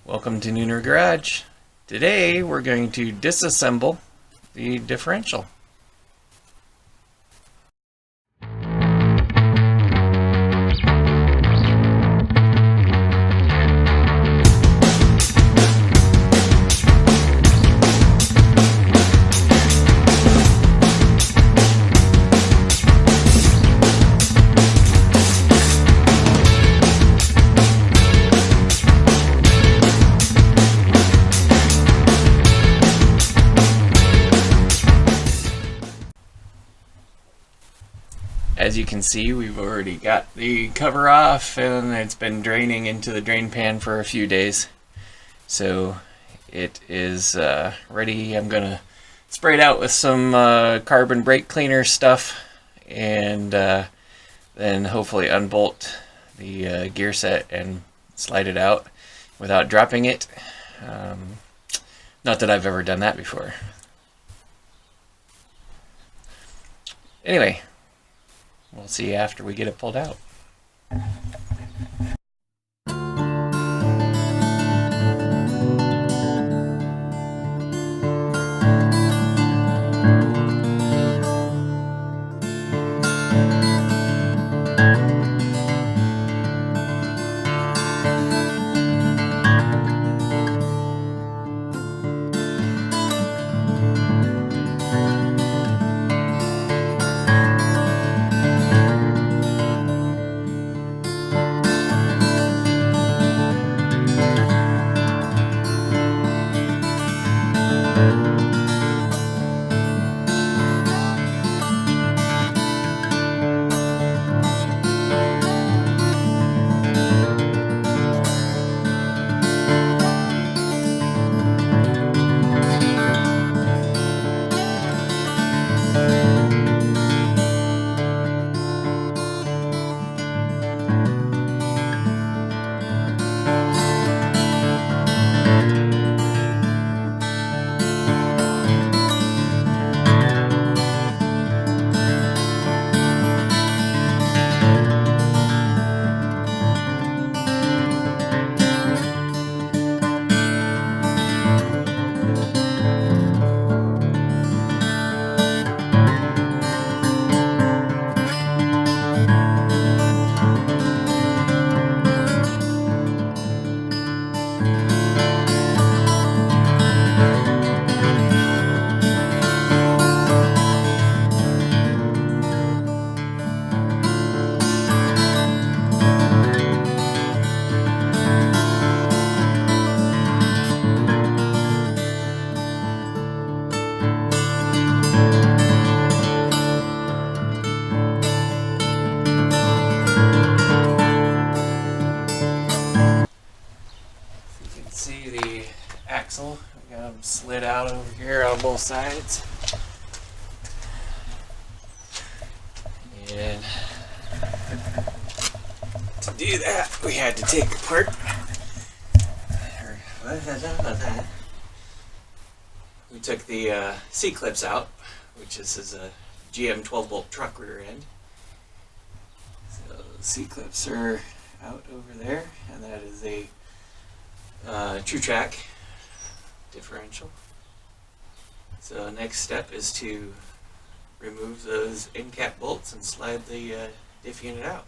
Welcome to Nooner Garage. Today we're going to disassemble the differential. As you can see, we've already got the cover off and it's been draining into the drain pan for a few days. So it is ready. I'm going to spray it out with some carbon brake cleaner stuff and then hopefully unbolt the gear set and slide it out without dropping it. Not that I've ever done that before. Anyway, we'll see after we get it pulled out. See the axle, we got them slid out over here on both sides, and to do that we had to take apart we took the C-clips out, which is a GM 12-bolt truck rear end. So the C-clips are out over there, and that is a TrueTrac differential. So next step is to remove those end cap bolts and slide the diff unit out.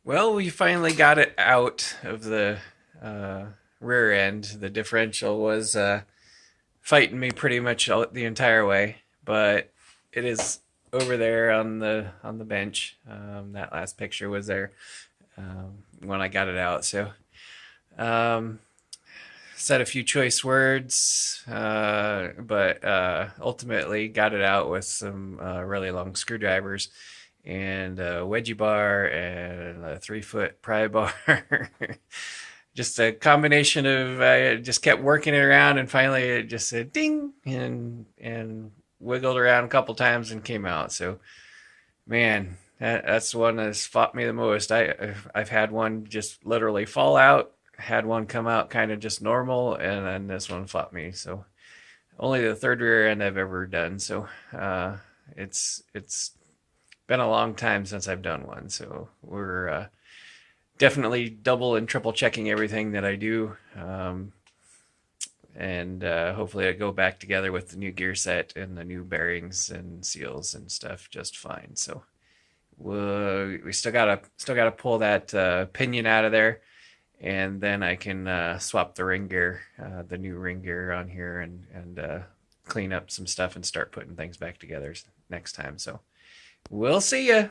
Well, we finally got it out of the rear end. The differential was fighting me pretty much the entire way, but it is over there on the bench. That last picture was there when I got it out. So said a few choice words, but ultimately got it out with some really long screwdrivers and a wedgie bar and a 3-foot pry bar. Just a combination of I just kept working it around, and finally it just said ding and wiggled around a couple times and came out. So man, that's the one that's fought me the most. I've had one just literally fall out had one come out kind of just normal, and then this one fought me. So only the third rear end I've ever done. So it's been a long time since I've done one. So we're definitely double and triple checking everything that I do. And hopefully I go back together with the new gear set and the new bearings and seals and stuff just fine. So we still gotta pull that pinion out of there, and then I can swap the ring gear, the new ring gear on here, and clean up some stuff and start putting things back together next time. So we'll see ya.